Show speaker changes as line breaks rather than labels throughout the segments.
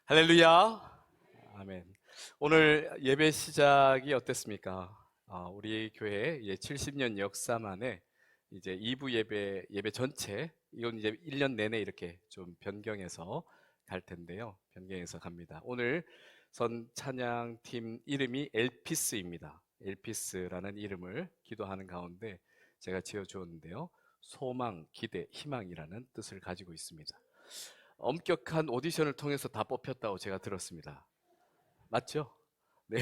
할렐루야. 아멘. 오늘 예배 시작이 어땠습니까? 우리 교회 70년 역사 만에 이제 2부 예배 전체, 이건 이제 1년 내내 이렇게 좀 변경해서 갈 텐데요. 변경해서 갑니다. 오늘 선 찬양팀 이름이 엘피스입니다. 엘피스라는 이름을 기도하는 가운데 제가 지어주었는데요. 소망, 기대, 희망이라는 뜻을 가지고 있습니다. 엄격한 오디션을 통해서 다 뽑혔다고 제가 들었습니다. 맞죠? 네.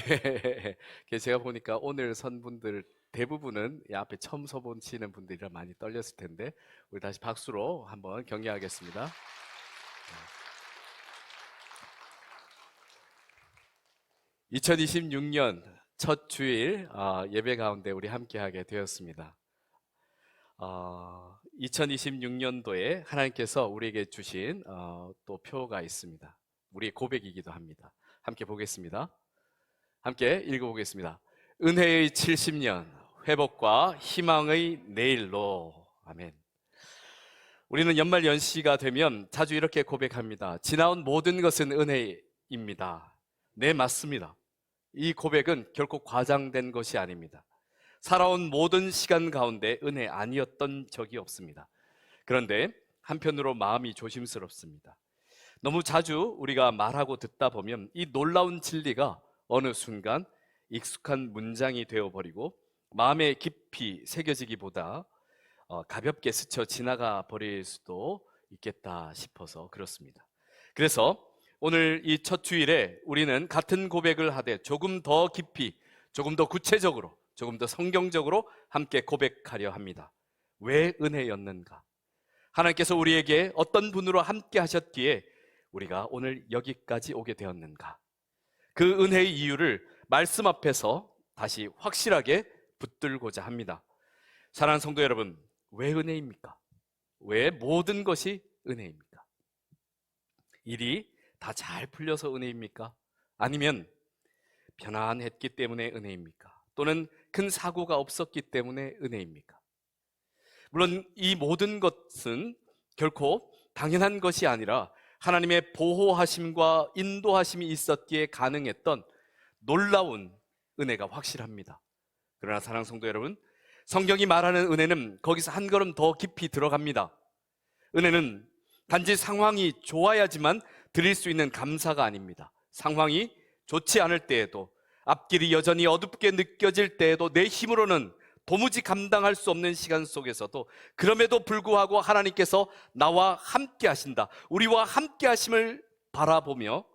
그래서 제가 보니까 오늘 선 분들 대부분은 이 앞에 처음 서보시는 분들이라 많이 떨렸을 텐데 우리 다시 박수로 한번 격려하겠습니다. 2026년 첫 주일 예배 가운데 우리 함께하게 되었습니다. 2026년도에 하나님께서 우리에게 주신 또 표가 있습니다. 우리의 고백이기도 합니다. 함께 보겠습니다. 함께 읽어보겠습니다. 은혜의 70년, 회복과 희망의 내일로. 아멘. 우리는 연말 연시가 되면 자주 이렇게 고백합니다. 지나온 모든 것은 은혜입니다. 네, 맞습니다. 이 고백은 결코 과장된 것이 아닙니다. 살아온 모든 시간 가운데 은혜 아니었던 적이 없습니다. 그런데 한편으로 마음이 조심스럽습니다. 너무 자주 우리가 말하고 듣다 보면 이 놀라운 진리가 어느 순간 익숙한 문장이 되어버리고 마음에 깊이 새겨지기보다 가볍게 스쳐 지나가 버릴 수도 있겠다 싶어서 그렇습니다. 그래서 오늘 이 첫 주일에 우리는 같은 고백을 하되 조금 더 깊이, 조금 더 구체적으로, 조금 더 성경적으로 함께 고백하려 합니다. 왜 은혜였는가? 하나님께서 우리에게 어떤 분으로 함께 하셨기에 우리가 오늘 여기까지 오게 되었는가? 그 은혜의 이유를 말씀 앞에서 다시 확실하게 붙들고자 합니다. 사랑하는 성도 여러분, 왜 은혜입니까? 왜 모든 것이 은혜입니까? 일이 다 잘 풀려서 은혜입니까? 아니면 편안했기 때문에 은혜입니까? 또는 큰 사고가 없었기 때문에 은혜입니까? 물론 이 모든 것은 결코 당연한 것이 아니라 하나님의 보호하심과 인도하심이 있었기에 가능했던 놀라운 은혜가 확실합니다. 그러나 사랑하는 성도 여러분, 성경이 말하는 은혜는 거기서 한 걸음 더 깊이 들어갑니다. 은혜는 단지 상황이 좋아야지만 드릴 수 있는 감사가 아닙니다. 상황이 좋지 않을 때에도, 앞길이 여전히 어둡게 느껴질 때에도, 내 힘으로는 도무지 감당할 수 없는 시간 속에서도 그럼에도 불구하고 하나님께서 나와 함께 하신다, 우리와 함께 하심을 바라보며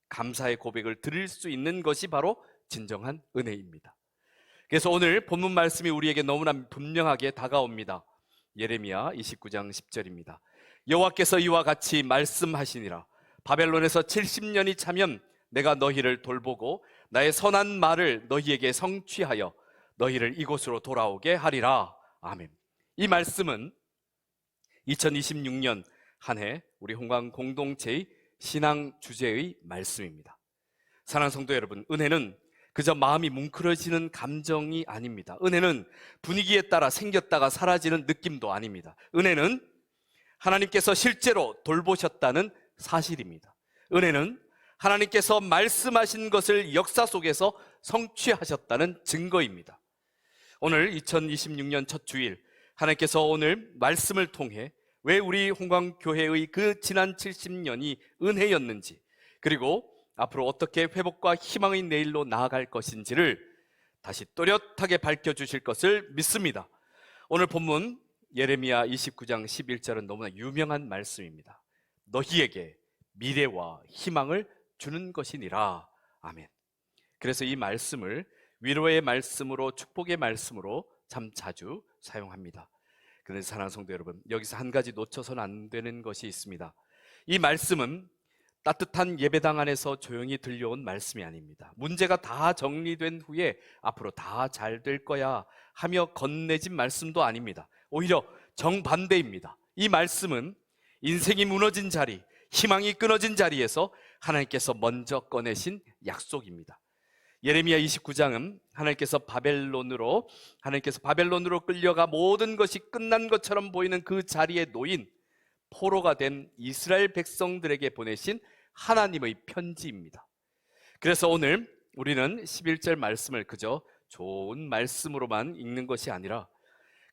감사의 고백을 드릴 수 있는 것이 바로 진정한 은혜입니다. 그래서 오늘 본문 말씀이 우리에게 너무나 분명하게 다가옵니다. 예레미야 29장 10절입니다. 여호와께서 이와 같이 말씀하시니라. 바벨론에서 70년이 차면 내가 너희를 돌보고 나의 선한 말을 너희에게 성취하여 너희를 이곳으로 돌아오게 하리라. 아멘. 이 말씀은 2026년 한 해 우리 홍광 공동체의 신앙 주제의 말씀입니다. 사랑하는 성도 여러분, 은혜는 그저 마음이 뭉클어지는 감정이 아닙니다. 은혜는 분위기에 따라 생겼다가 사라지는 느낌도 아닙니다. 은혜는 하나님께서 실제로 돌보셨다는 사실입니다. 은혜는 하나님께서 말씀하신 것을 역사 속에서 성취하셨다는 증거입니다. 오늘 2026년 첫 주일, 하나님께서 오늘 말씀을 통해 왜 우리 홍광교회의 그 지난 70년이 은혜였는지, 그리고 앞으로 어떻게 회복과 희망의 내일로 나아갈 것인지를 다시 또렷하게 밝혀주실 것을 믿습니다. 오늘 본문 예레미야 29장 11절은 너무나 유명한 말씀입니다. 너희에게 미래와 희망을 주는 것이니라. 아멘. 그래서 이 말씀을 위로의 말씀으로, 축복의 말씀으로 참 자주 사용합니다. 그런데 사랑하는 성도 여러분, 여기서 한 가지 놓쳐서는 안 되는 것이 있습니다. 이 말씀은 따뜻한 예배당 안에서 조용히 들려온 말씀이 아닙니다. 문제가 다 정리된 후에 앞으로 다 잘 될 거야 하며 건네진 말씀도 아닙니다. 오히려 정반대입니다. 이 말씀은 인생이 무너진 자리, 희망이 끊어진 자리에서 하나님께서 먼저 꺼내신 약속입니다. 예레미야 29장은 하나님께서 바벨론으로 끌려가 모든 것이 끝난 것처럼 보이는 그 자리에 놓인 포로가 된 이스라엘 백성들에게 보내신 하나님의 편지입니다. 그래서 오늘 우리는 11절 말씀을 그저 좋은 말씀으로만 읽는 것이 아니라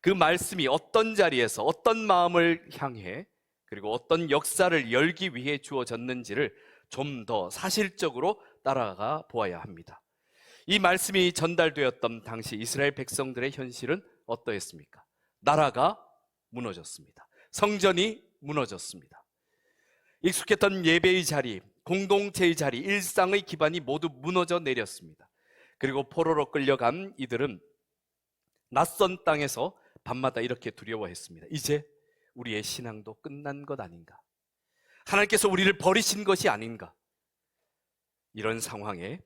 그 말씀이 어떤 자리에서 어떤 마음을 향해 그리고 어떤 역사를 열기 위해 주어졌는지를 좀 더 사실적으로 따라가 보아야 합니다. 이 말씀이 전달되었던 당시 이스라엘 백성들의 현실은 어떠했습니까? 나라가 무너졌습니다. 성전이 무너졌습니다. 익숙했던 예배의 자리, 공동체의 자리, 일상의 기반이 모두 무너져 내렸습니다. 그리고 포로로 끌려간 이들은 낯선 땅에서 밤마다 이렇게 두려워했습니다. 이제 우리의 신앙도 끝난 것 아닌가? 하나님께서 우리를 버리신 것이 아닌가? 이런 상황에,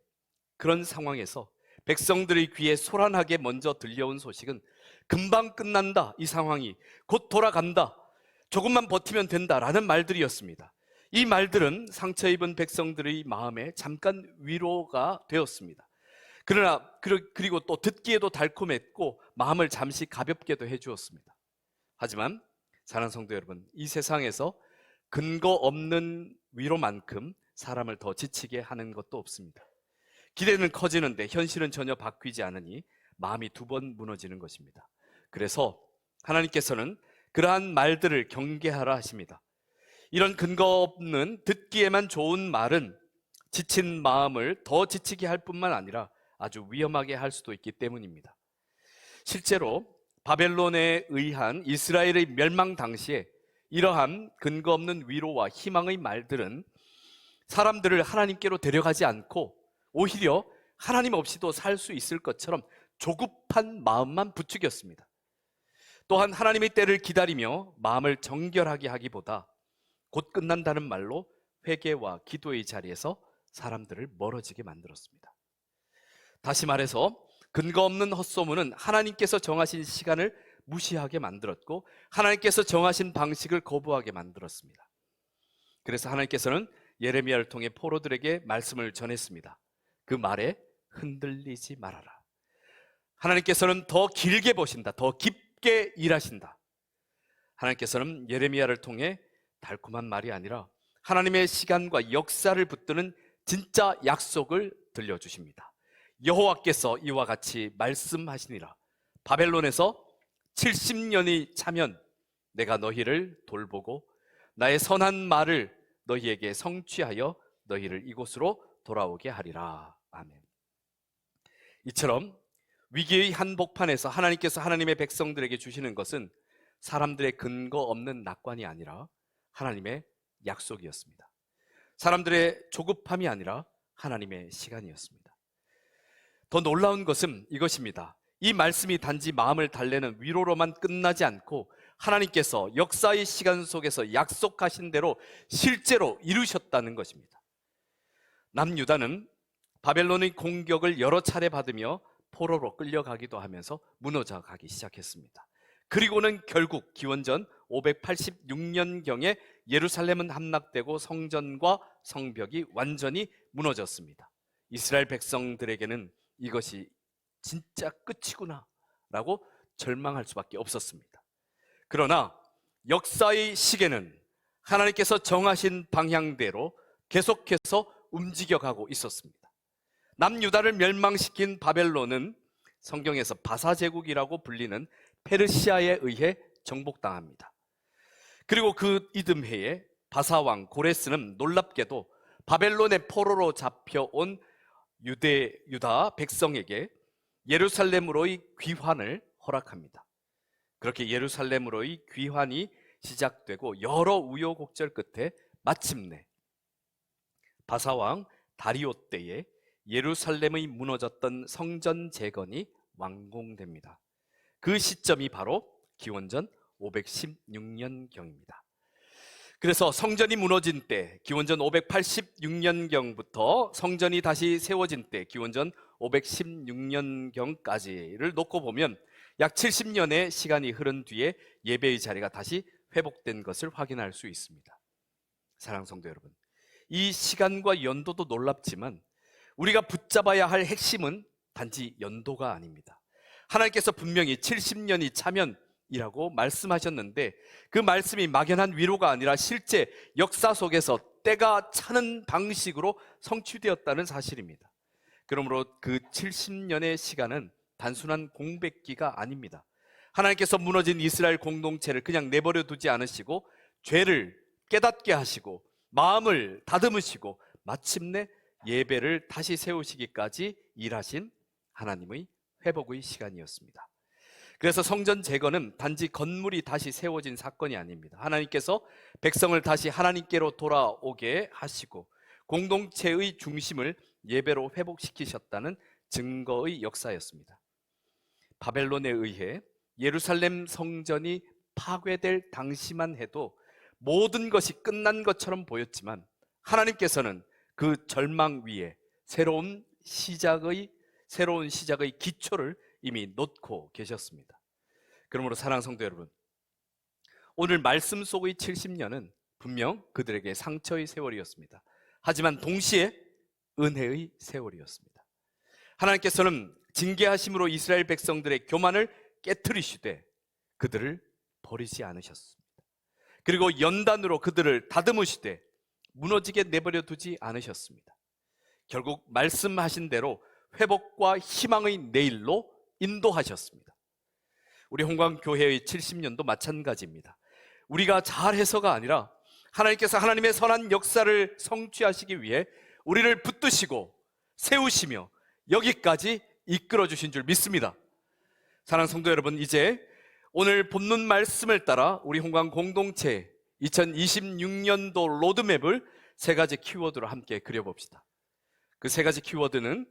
그런 상황에서 백성들의 귀에 소란하게 먼저 들려온 소식은 금방 끝난다, 이 상황이 곧 돌아간다, 조금만 버티면 된다라는 말들이었습니다. 이 말들은 상처 입은 백성들의 마음에 잠깐 위로가 되었습니다. 그러나 그리고 또 듣기에도 달콤했고 마음을 잠시 가볍게도 해주었습니다. 하지만 사랑하는 성도 여러분, 이 세상에서 근거 없는 위로만큼 사람을 더 지치게 하는 것도 없습니다. 기대는 커지는데 현실은 전혀 바뀌지 않으니 마음이 두 번 무너지는 것입니다. 그래서 하나님께서는 그러한 말들을 경계하라 하십니다. 이런 근거 없는 듣기에만 좋은 말은 지친 마음을 더 지치게 할 뿐만 아니라 아주 위험하게 할 수도 있기 때문입니다. 실제로 바벨론에 의한 이스라엘의 멸망 당시에 이러한 근거 없는 위로와 희망의 말들은 사람들을 하나님께로 데려가지 않고 오히려 하나님 없이도 살 수 있을 것처럼 조급한 마음만 부추겼습니다. 또한 하나님의 때를 기다리며 마음을 정결하게 하기보다 곧 끝난다는 말로 회개와 기도의 자리에서 사람들을 멀어지게 만들었습니다. 다시 말해서 근거 없는 헛소문은 하나님께서 정하신 시간을 무시하게 만들었고 하나님께서 정하신 방식을 거부하게 만들었습니다. 그래서 하나님께서는 예레미야를 통해 포로들에게 말씀을 전했습니다. 그 말에 흔들리지 말아라. 하나님께서는 더 길게 보신다. 더 깊게 일하신다. 하나님께서는 예레미야를 통해 달콤한 말이 아니라 하나님의 시간과 역사를 붙드는 진짜 약속을 들려주십니다. 여호와께서 이와 같이 말씀하시니라. 바벨론에서 70년이 차면 내가 너희를 돌보고 나의 선한 말을 너희에게 성취하여 너희를 이곳으로 돌아오게 하리라. 아멘. 이처럼 위기의 한복판에서 하나님께서 하나님의 백성들에게 주시는 것은 사람들의 근거 없는 낙관이 아니라 하나님의 약속이었습니다. 사람들의 조급함이 아니라 하나님의 시간이었습니다. 더 놀라운 것은 이것입니다. 이 말씀이 단지 마음을 달래는 위로로만 끝나지 않고 하나님께서 역사의 시간 속에서 약속하신 대로 실제로 이루셨다는 것입니다. 남유다는 바벨론의 공격을 여러 차례 받으며 포로로 끌려가기도 하면서 무너져 가기 시작했습니다. 그리고는 결국 기원전 586년경에 예루살렘은 함락되고 성전과 성벽이 완전히 무너졌습니다. 이스라엘 백성들에게는 이것이 진짜 끝이구나 라고 절망할 수밖에 없었습니다. 그러나 역사의 시계는 하나님께서 정하신 방향대로 계속해서 움직여가고 있었습니다. 남유다를 멸망시킨 바벨론은 성경에서 바사제국이라고 불리는 페르시아에 의해 정복당합니다. 그리고 그 이듬해에 바사왕 고레스는 놀랍게도 바벨론의 포로로 잡혀온 유다 백성에게 예루살렘으로의 귀환을 허락합니다. 그렇게 예루살렘으로의 귀환이 시작되고 여러 우여곡절 끝에 마침내 바사왕 다리오 때에 예루살렘의 무너졌던 성전 재건이 완공됩니다. 그 시점이 바로 기원전 516년경입니다. 그래서 성전이 무너진 때 기원전 586년경부터 성전이 다시 세워진 때 기원전 516년경까지를 놓고 보면 약 70년의 시간이 흐른 뒤에 예배의 자리가 다시 회복된 것을 확인할 수 있습니다. 사랑하는 성도 여러분, 이 시간과 연도도 놀랍지만 우리가 붙잡아야 할 핵심은 단지 연도가 아닙니다. 하나님께서 분명히 70년이 차면이라고 말씀하셨는데 그 말씀이 막연한 위로가 아니라 실제 역사 속에서 때가 차는 방식으로 성취되었다는 사실입니다. 그러므로 그 70년의 시간은 단순한 공백기가 아닙니다. 하나님께서 무너진 이스라엘 공동체를 그냥 내버려 두지 않으시고 죄를 깨닫게 하시고 마음을 다듬으시고 마침내 예배를 다시 세우시기까지 일하신 하나님의 회복의 시간이었습니다. 그래서 성전 재건은 단지 건물이 다시 세워진 사건이 아닙니다. 하나님께서 백성을 다시 하나님께로 돌아오게 하시고 공동체의 중심을 예배로 회복시키셨다는 증거의 역사였습니다. 바벨론에 의해 예루살렘 성전이 파괴될 당시만 해도 모든 것이 끝난 것처럼 보였지만 하나님께서는 그 절망 위에 새로운 시작의 기초를 이미 놓고 계셨습니다. 그러므로 사랑하는 성도 여러분, 오늘 말씀 속의 70년은 분명 그들에게 상처의 세월이었습니다. 하지만 동시에 은혜의 세월이었습니다. 하나님께서는 징계하심으로 이스라엘 백성들의 교만을 깨트리시되 그들을 버리지 않으셨습니다. 그리고 연단으로 그들을 다듬으시되 무너지게 내버려 두지 않으셨습니다. 결국 말씀하신 대로 회복과 희망의 내일로 인도하셨습니다. 우리 홍광교회의 70년도 마찬가지입니다. 우리가 잘해서가 아니라 하나님께서 하나님의 선한 역사를 성취하시기 위해 우리를 붙드시고 세우시며 여기까지 이끌어 주신 줄 믿습니다. 사랑하는 성도 여러분, 이제 오늘 본문 말씀을 따라 우리 홍광 공동체 2026년도 로드맵을 세 가지 키워드로 함께 그려봅시다. 그 세 가지 키워드는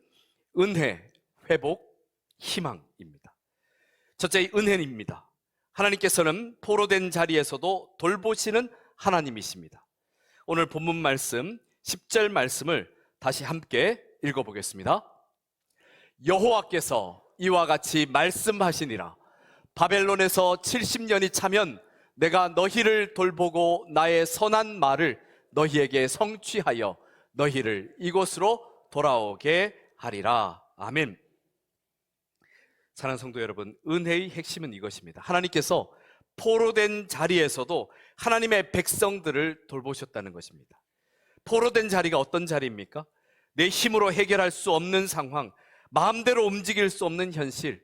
은혜, 회복, 희망입니다. 첫째, 은혜입니다. 하나님께서는 포로된 자리에서도 돌보시는 하나님이십니다. 오늘 본문 말씀 10절 말씀을 다시 함께 읽어보겠습니다. 여호와께서 이와 같이 말씀하시니라. 바벨론에서 70년이 차면 내가 너희를 돌보고 나의 선한 말을 너희에게 성취하여 너희를 이곳으로 돌아오게 하리라. 아멘. 사랑하는 성도 여러분, 은혜의 핵심은 이것입니다. 하나님께서 포로된 자리에서도 하나님의 백성들을 돌보셨다는 것입니다. 포로된 자리가 어떤 자리입니까? 내 힘으로 해결할 수 없는 상황, 마음대로 움직일 수 없는 현실,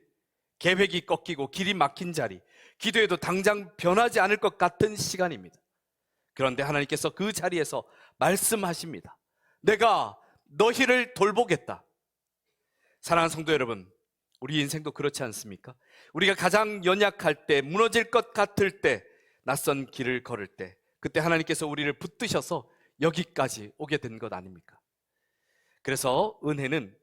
계획이 꺾이고 길이 막힌 자리, 기도해도 당장 변하지 않을 것 같은 시간입니다. 그런데 하나님께서 그 자리에서 말씀하십니다. 내가 너희를 돌보겠다. 사랑하는 성도 여러분, 우리 인생도 그렇지 않습니까? 우리가 가장 연약할 때, 무너질 것 같을 때, 낯선 길을 걸을 때, 그때 하나님께서 우리를 붙드셔서 여기까지 오게 된 것 아닙니까? 그래서 은혜는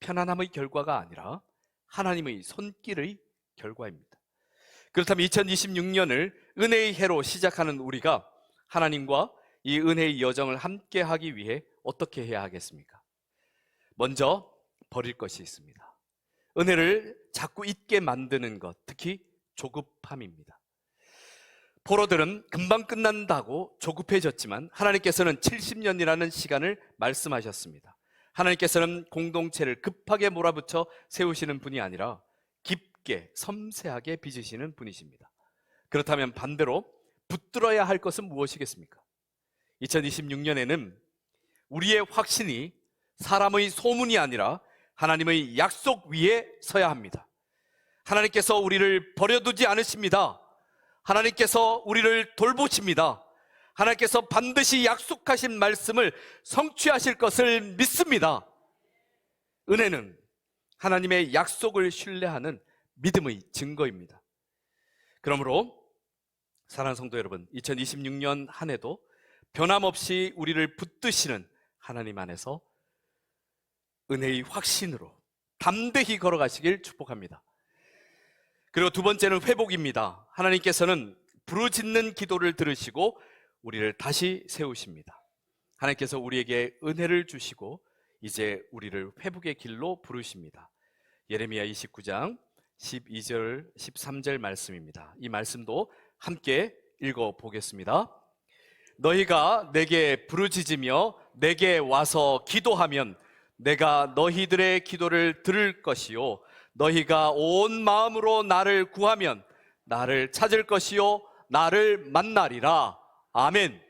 편안함의 결과가 아니라 하나님의 손길의 결과입니다. 그렇다면 2026년을 은혜의 해로 시작하는 우리가 하나님과 이 은혜의 여정을 함께 하기 위해 어떻게 해야 하겠습니까? 먼저 버릴 것이 있습니다. 은혜를 자꾸 잊게 만드는 것, 특히 조급함입니다. 포로들은 금방 끝난다고 조급해졌지만 하나님께서는 70년이라는 시간을 말씀하셨습니다. 하나님께서는 공동체를 급하게 몰아붙여 세우시는 분이 아니라 깊게 섬세하게 빚으시는 분이십니다. 그렇다면 반대로 붙들어야 할 것은 무엇이겠습니까? 2026년에는 우리의 확신이 사람의 소문이 아니라 하나님의 약속 위에 서야 합니다. 하나님께서 우리를 버려두지 않으십니다. 하나님께서 우리를 돌보십니다. 하나님께서 반드시 약속하신 말씀을 성취하실 것을 믿습니다. 은혜는 하나님의 약속을 신뢰하는 믿음의 증거입니다. 그러므로 사랑하는 성도 여러분, 2026년 한 해도 변함없이 우리를 붙드시는 하나님 안에서 은혜의 확신으로 담대히 걸어가시길 축복합니다. 그리고 두 번째는 회복입니다. 하나님께서는 부르짖는 기도를 들으시고 우리를 다시 세우십니다. 하나님께서 우리에게 은혜를 주시고 이제 우리를 회복의 길로 부르십니다. 예레미야 29장 12절 13절 말씀입니다. 이 말씀도 함께 읽어보겠습니다. 너희가 내게 부르짖으며 내게 와서 기도하면 내가 너희들의 기도를 들을 것이요 너희가 온 마음으로 나를 구하면 나를 찾을 것이요 나를 만나리라. 아멘.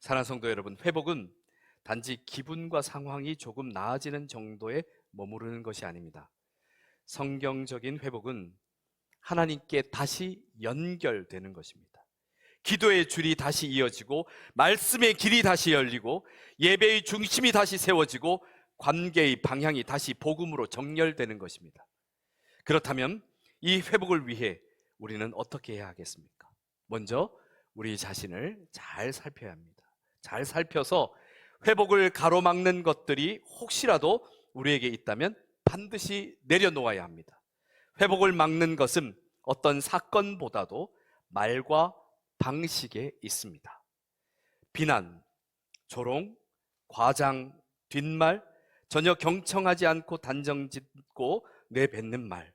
사랑하는 성도 여러분, 회복은 단지 기분과 상황이 조금 나아지는 정도에 머무르는 것이 아닙니다. 성경적인 회복은 하나님께 다시 연결되는 것입니다. 기도의 줄이 다시 이어지고, 말씀의 길이 다시 열리고, 예배의 중심이 다시 세워지고, 관계의 방향이 다시 복음으로 정렬되는 것입니다. 그렇다면 이 회복을 위해 우리는 어떻게 해야 하겠습니까? 먼저 우리 자신을 잘 살펴야 합니다. 잘 살펴서 회복을 가로막는 것들이 혹시라도 우리에게 있다면 반드시 내려놓아야 합니다. 회복을 막는 것은 어떤 사건보다도 말과 방식에 있습니다. 비난, 조롱, 과장, 뒷말, 전혀 경청하지 않고 단정짓고 내뱉는 말,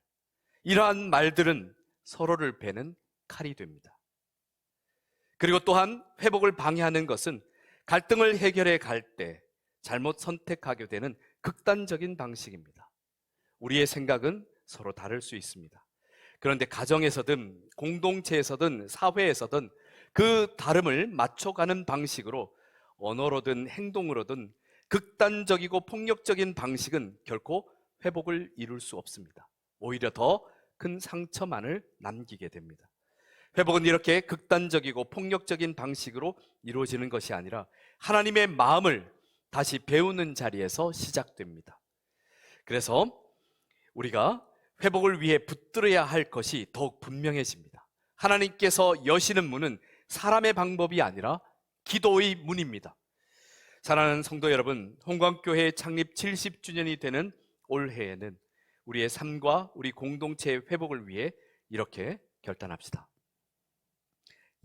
이러한 말들은 서로를 베는 칼이 됩니다. 그리고 또한 회복을 방해하는 것은 갈등을 해결해 갈 때 잘못 선택하게 되는 극단적인 방식입니다. 우리의 생각은 서로 다를 수 있습니다. 그런데 가정에서든 공동체에서든 사회에서든 그 다름을 맞춰가는 방식으로 언어로든 행동으로든 극단적이고 폭력적인 방식은 결코 회복을 이룰 수 없습니다. 오히려 더 큰 상처만을 남기게 됩니다. 회복은 이렇게 극단적이고 폭력적인 방식으로 이루어지는 것이 아니라 하나님의 마음을 다시 배우는 자리에서 시작됩니다. 그래서 우리가 회복을 위해 붙들어야 할 것이 더욱 분명해집니다. 하나님께서 여시는 문은 사람의 방법이 아니라 기도의 문입니다. 사랑하는 성도 여러분, 홍광교회 창립 70주년이 되는 올해에는 우리의 삶과 우리 공동체의 회복을 위해 이렇게 결단합시다.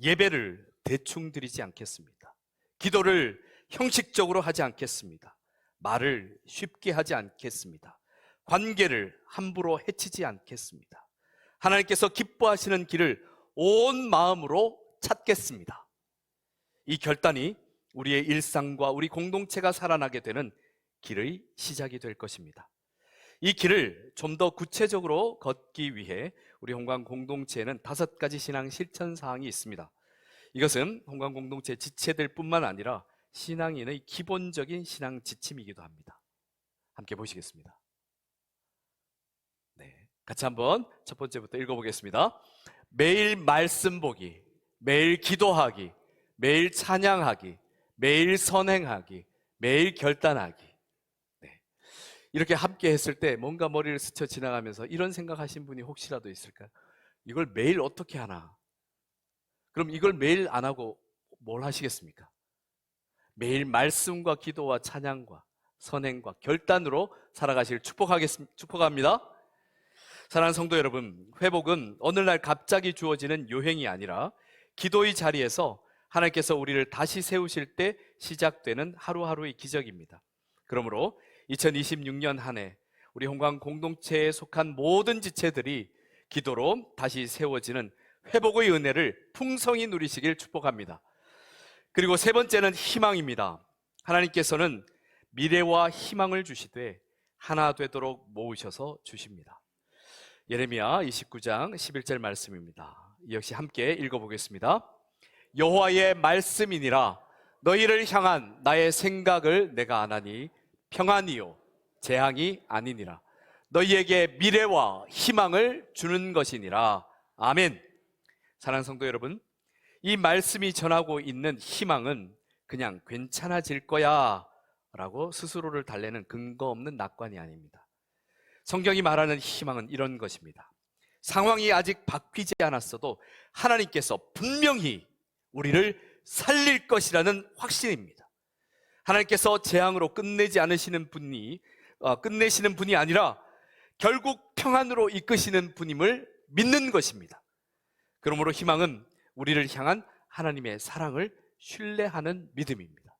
예배를 대충 드리지 않겠습니다. 기도를 형식적으로 하지 않겠습니다. 말을 쉽게 하지 않겠습니다. 관계를 함부로 해치지 않겠습니다. 하나님께서 기뻐하시는 길을 온 마음으로 찾겠습니다. 이 결단이 우리의 일상과 우리 공동체가 살아나게 되는 길의 시작이 될 것입니다. 이 길을 좀 더 구체적으로 걷기 위해 우리 홍광 공동체에는 5가지 신앙 실천 사항이 있습니다. 이것은 홍광 공동체 지체들 뿐만 아니라 신앙인의 기본적인 신앙 지침이기도 합니다. 함께 보시겠습니다. 네, 같이 한번 첫 번째부터 읽어보겠습니다. 매일 말씀 보기, 매일 기도하기, 매일 찬양하기, 매일 선행하기, 매일 결단하기. 네. 이렇게 함께 했을 때 뭔가 머리를 스쳐 지나가면서 이런 생각하신 분이 혹시라도 있을까요? 이걸 매일 어떻게 하나? 그럼 이걸 매일 안 하고 뭘 하시겠습니까? 매일 말씀과 기도와 찬양과 선행과 결단으로 살아가실 축복합니다. 사랑하는 성도 여러분, 회복은 어느 날 갑자기 주어지는 요행이 아니라 기도의 자리에서 하나님께서 우리를 다시 세우실 때 시작되는 하루하루의 기적입니다. 그러므로 2026년 한 해 우리 홍광 공동체에 속한 모든 지체들이 기도로 다시 세워지는 회복의 은혜를 풍성히 누리시길 축복합니다. 그리고 세 번째는 희망입니다. 하나님께서는 미래와 희망을 주시되 하나 되도록 모으셔서 주십니다. 예레미야 29장 11절 말씀입니다. 역시 함께 읽어보겠습니다. 여호와의 말씀이니라. 너희를 향한 나의 생각을 내가 아나니 평안이요 재앙이 아니니라. 너희에게 미래와 희망을 주는 것이니라. 아멘. 사랑하는 성도 여러분, 이 말씀이 전하고 있는 희망은 그냥 괜찮아질 거야 라고 스스로를 달래는 근거 없는 낙관이 아닙니다. 성경이 말하는 희망은 이런 것입니다. 상황이 아직 바뀌지 않았어도 하나님께서 분명히 우리를 살릴 것이라는 확신입니다. 하나님께서 재앙으로 끝내시는 분이 아니라 결국 평안으로 이끄시는 분임을 믿는 것입니다. 그러므로 희망은 우리를 향한 하나님의 사랑을 신뢰하는 믿음입니다.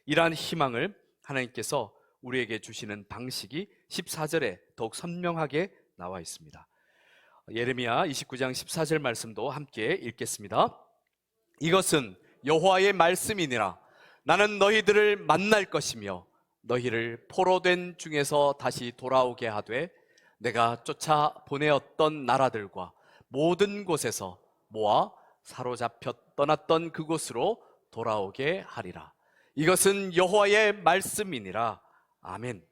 이러한 희망을 하나님께서 우리에게 주시는 방식이 14절에 더욱 선명하게 나와 있습니다. 예레미야 29장 14절 말씀도 함께 읽겠습니다. 이것은 여호와의 말씀이니라. 나는 너희들을 만날 것이며 너희를 포로된 중에서 다시 돌아오게 하되 내가 쫓아 보내었던 나라들과 모든 곳에서 모아 사로잡혀 떠났던 그곳으로 돌아오게 하리라. 이것은 여호와의 말씀이니라. 아멘.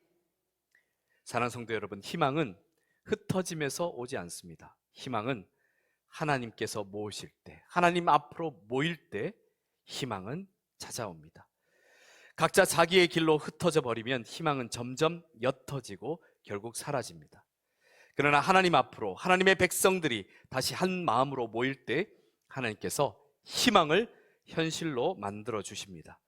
사랑하는 성도 여러분, 희망은 흩어짐에서 오지 않습니다. 희망은 하나님께서 모으실 때, 하나님 앞으로 모일 때 희망은 찾아옵니다. 각자 자기의 길로 흩어져 버리면 희망은 점점 옅어지고 결국 사라집니다. 그러나 하나님 앞으로 하나님의 백성들이 다시 한 마음으로 모일 때 하나님께서 희망을 현실로 만들어 주십니다.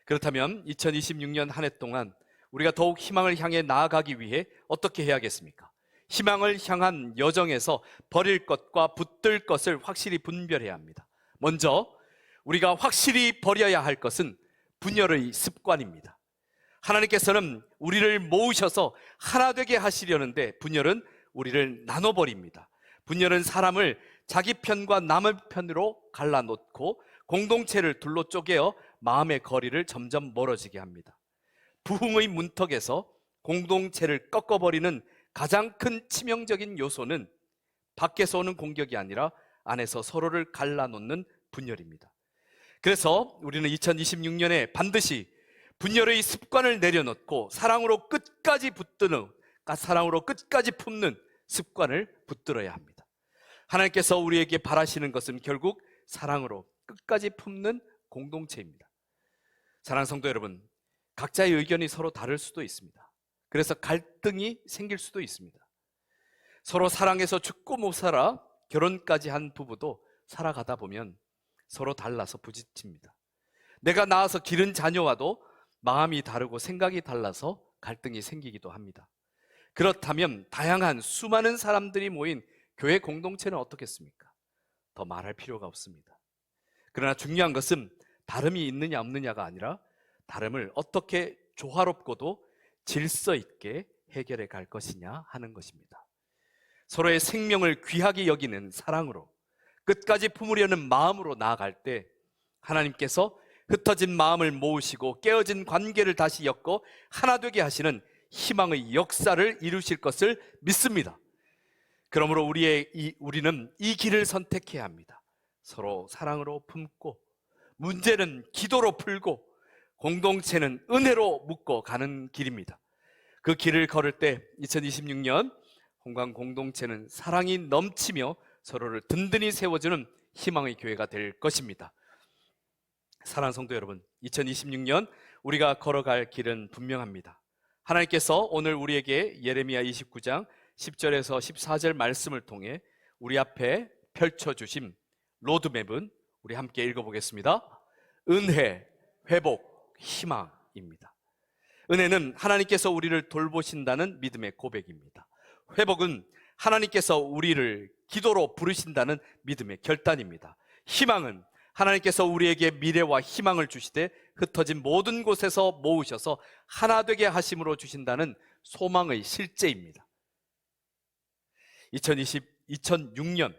그렇다면 2026년 한 해 동안 우리가 더욱 희망을 향해 나아가기 위해 어떻게 해야겠습니까? 희망을 향한 여정에서 버릴 것과 붙들 것을 확실히 분별해야 합니다. 먼저 우리가 확실히 버려야 할 것은 분열의 습관입니다. 하나님께서는 우리를 모으셔서 하나 되게 하시려는데 분열은 우리를 나눠버립니다. 분열은 사람을 자기 편과 남의 편으로 갈라놓고 공동체를 둘로 쪼개어 마음의 거리를 점점 멀어지게 합니다. 부흥의 문턱에서 공동체를 꺾어버리는 가장 큰 치명적인 요소는 밖에서 오는 공격이 아니라 안에서 서로를 갈라놓는 분열입니다. 그래서 우리는 2026년에 반드시 분열의 습관을 내려놓고 사랑으로 끝까지 붙드는, 사랑으로 끝까지 품는 습관을 붙들어야 합니다. 하나님께서 우리에게 바라시는 것은 결국 사랑으로 끝까지 품는 공동체입니다. 사랑하는 성도 여러분, 각자의 의견이 서로 다를 수도 있습니다. 그래서 갈등이 생길 수도 있습니다. 서로 사랑해서 죽고 못 살아 결혼까지 한 부부도 살아가다 보면 서로 달라서 부딪힙니다. 내가 낳아서 기른 자녀와도 마음이 다르고 생각이 달라서 갈등이 생기기도 합니다. 그렇다면 다양한 수많은 사람들이 모인 교회 공동체는 어떻겠습니까? 더 말할 필요가 없습니다. 그러나 중요한 것은 다름이 있느냐 없느냐가 아니라 다름을 어떻게 조화롭고도 질서 있게 해결해 갈 것이냐 하는 것입니다. 서로의 생명을 귀하게 여기는 사랑으로 끝까지 품으려는 마음으로 나아갈 때 하나님께서 흩어진 마음을 모으시고 깨어진 관계를 다시 엮어 하나 되게 하시는 희망의 역사를 이루실 것을 믿습니다. 그러므로 우리는 이 길을 선택해야 합니다. 서로 사랑으로 품고 문제는 기도로 풀고 공동체는 은혜로 묶어 가는 길입니다. 그 길을 걸을 때 2026년 홍강 공동체는 사랑이 넘치며 서로를 든든히 세워주는 희망의 교회가 될 것입니다. 사랑하는 성도 여러분, 2026년 우리가 걸어갈 길은 분명합니다. 하나님께서 오늘 우리에게 예레미야 29장 10절에서 14절 말씀을 통해 우리 앞에 펼쳐주신 로드맵은 우리 함께 읽어보겠습니다. 은혜, 회복, 희망입니다. 은혜는 하나님께서 우리를 돌보신다는 믿음의 고백입니다. 회복은 하나님께서 우리를 기도로 부르신다는 믿음의 결단입니다. 희망은 하나님께서 우리에게 미래와 희망을 주시되 흩어진 모든 곳에서 모으셔서 하나 되게 하심으로 주신다는 소망의 실제입니다. 2006년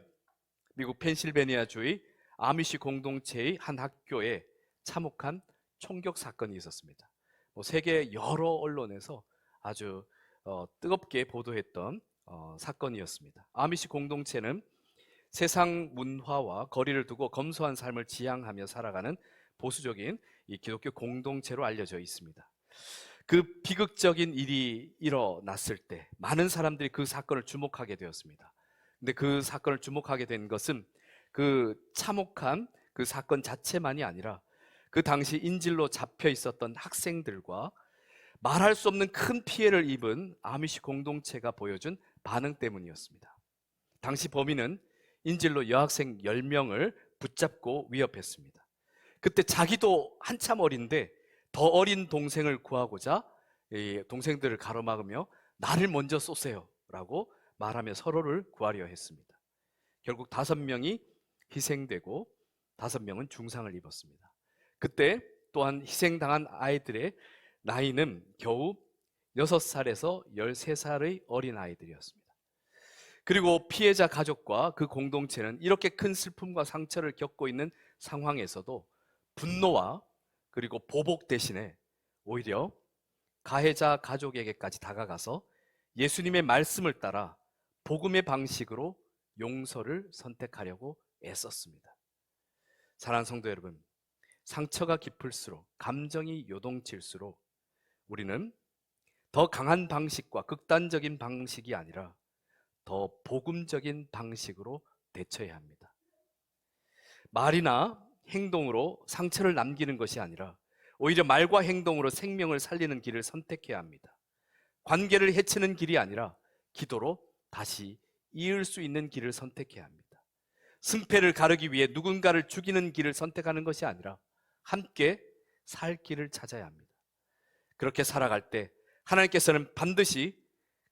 미국 펜실베니아주의 아미시 공동체의 한 학교에 참혹한 총격 사건이 있었습니다. 세계 여러 언론에서 아주 뜨겁게 보도했던 사건이었습니다. 아미시 공동체는 세상 문화와 거리를 두고 검소한 삶을 지향하며 살아가는 보수적인 이 기독교 공동체로 알려져 있습니다. 그 비극적인 일이 일어났을 때 많은 사람들이 그 사건을 주목하게 되었습니다. 근데 그 사건을 주목하게 된 것은 그 참혹한 그 사건 자체만이 아니라 그 당시 인질로 잡혀 있었던 학생들과 말할 수 없는 큰 피해를 입은 아미시 공동체가 보여준 반응 때문이었습니다. 당시 범인은 인질로 여학생 10명을 붙잡고 위협했습니다. 그때 자기도 한참 어린데 더 어린 동생을 구하고자 동생들을 가로막으며 나를 먼저 쏘세요 라고 말하며 서로를 구하려 했습니다. 결국 5명이 희생되고 5명은 중상을 입었습니다. 그때 또한 희생당한 아이들의 나이는 겨우 6살에서 13살의 어린 아이들이었습니다. 그리고 피해자 가족과 그 공동체는 이렇게 큰 슬픔과 상처를 겪고 있는 상황에서도 분노와 그리고 보복 대신에 오히려 가해자 가족에게까지 다가가서 예수님의 말씀을 따라 복음의 방식으로 용서를 선택하려고 애썼습니다. 사랑하는 성도 여러분, 상처가 깊을수록, 감정이 요동칠수록 우리는 더 강한 방식과 극단적인 방식이 아니라 더 복음적인 방식으로 대처해야 합니다. 말이나 행동으로 상처를 남기는 것이 아니라 오히려 말과 행동으로 생명을 살리는 길을 선택해야 합니다. 관계를 해치는 길이 아니라 기도로 다시 이을 수 있는 길을 선택해야 합니다. 승패를 가르기 위해 누군가를 죽이는 길을 선택하는 것이 아니라 함께 살 길을 찾아야 합니다. 그렇게 살아갈 때 하나님께서는 반드시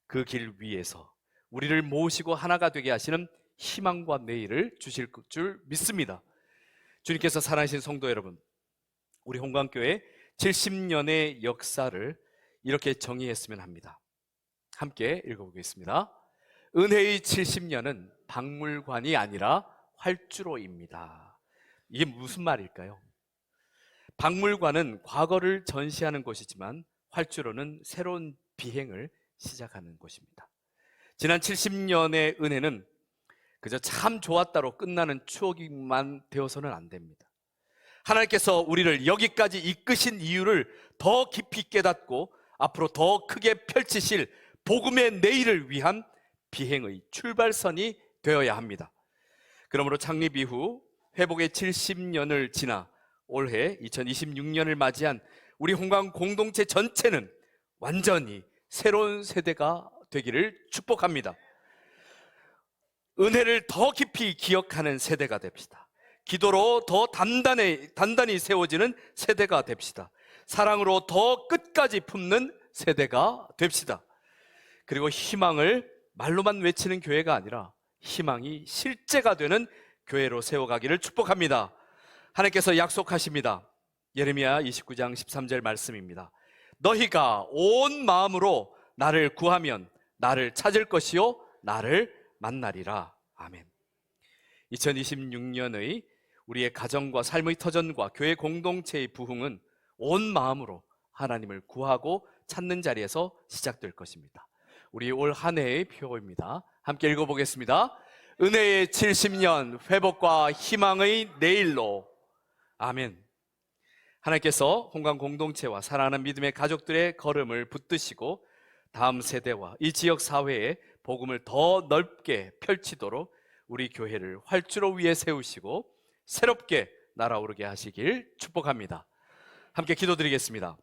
그 길 위에서 우리를 모으시고 하나가 되게 하시는 희망과 내일을 주실 줄 믿습니다. 주님께서 사랑하신 성도 여러분, 우리 홍광교회 70년의 역사를 이렇게 정의했으면 합니다. 함께 읽어보겠습니다. 은혜의 70년은 박물관이 아니라 활주로입니다. 이게 무슨 말일까요? 박물관은 과거를 전시하는 곳이지만 활주로는 새로운 비행을 시작하는 곳입니다. 지난 70년의 은혜는 그저 참 좋았다로 끝나는 추억만 되어서는 안 됩니다. 하나님께서 우리를 여기까지 이끄신 이유를 더 깊이 깨닫고 앞으로 더 크게 펼치실 복음의 내일을 위한 비행의 출발선이 되어야 합니다. 그러므로 창립 이후 회복의 70년을 지나 올해 2026년을 맞이한 우리 홍광 공동체 전체는 완전히 새로운 세대가 되기를 축복합니다. 은혜를 더 깊이 기억하는 세대가 됩시다. 기도로 더 단단히 세워지는 세대가 됩시다. 사랑으로 더 끝까지 품는 세대가 됩시다. 그리고 희망을 말로만 외치는 교회가 아니라 희망이 실제가 되는 교회로 세워가기를 축복합니다. 하나님께서 약속하십니다. 예레미야 29장 13절 말씀입니다. 너희가 온 마음으로 나를 구하면 나를 찾을 것이요 나를 만나리라. 아멘. 2026년의 우리의 가정과 삶의 터전과 교회 공동체의 부흥은 온 마음으로 하나님을 구하고 찾는 자리에서 시작될 것입니다. 우리 올 한 해의 표입니다. 함께 읽어보겠습니다. 은혜의 70년 회복과 희망의 내일로. 아멘. 하나님께서 홍광 공동체와 사랑하는 믿음의 가족들의 걸음을 붙드시고 다음 세대와 이 지역 사회에 복음을 더 넓게 펼치도록 우리 교회를 활주로 위에 세우시고 새롭게 날아오르게 하시길 축복합니다. 함께 기도드리겠습니다.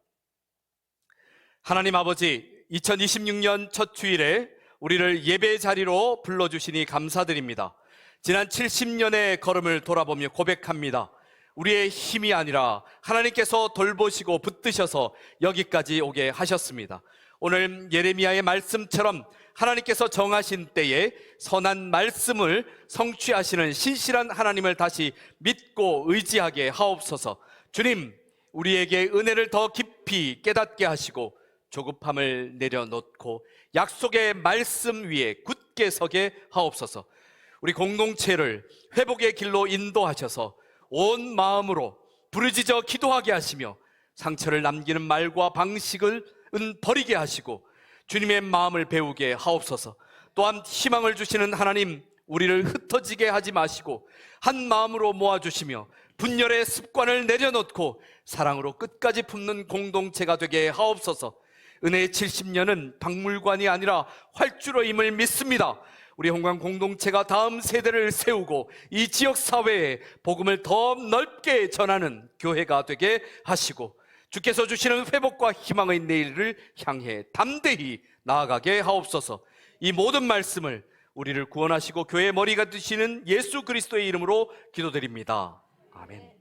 하나님 아버지, 2026년 첫 주일에 우리를 예배 자리로 불러주시니 감사드립니다. 지난 70년의 걸음을 돌아보며 고백합니다. 우리의 힘이 아니라 하나님께서 돌보시고 붙드셔서 여기까지 오게 하셨습니다. 오늘 예레미야의 말씀처럼 하나님께서 정하신 때에 선한 말씀을 성취하시는 신실한 하나님을 다시 믿고 의지하게 하옵소서. 주님, 우리에게 은혜를 더 깊이 깨닫게 하시고 조급함을 내려놓고 약속의 말씀 위에 굳게 서게 하옵소서. 우리 공동체를 회복의 길로 인도하셔서 온 마음으로 부르짖어 기도하게 하시며 상처를 남기는 말과 방식을 버리게 하시고 주님의 마음을 배우게 하옵소서. 또한 희망을 주시는 하나님, 우리를 흩어지게 하지 마시고 한 마음으로 모아주시며 분열의 습관을 내려놓고 사랑으로 끝까지 품는 공동체가 되게 하옵소서. 은혜의 70년은 박물관이 아니라 활주로임을 믿습니다. 우리 홍광 공동체가 다음 세대를 세우고 이 지역 사회에 복음을 더 넓게 전하는 교회가 되게 하시고 주께서 주시는 회복과 희망의 내일을 향해 담대히 나아가게 하옵소서. 이 모든 말씀을 우리를 구원하시고 교회의 머리가 되시는 예수 그리스도의 이름으로 기도드립니다. 아멘.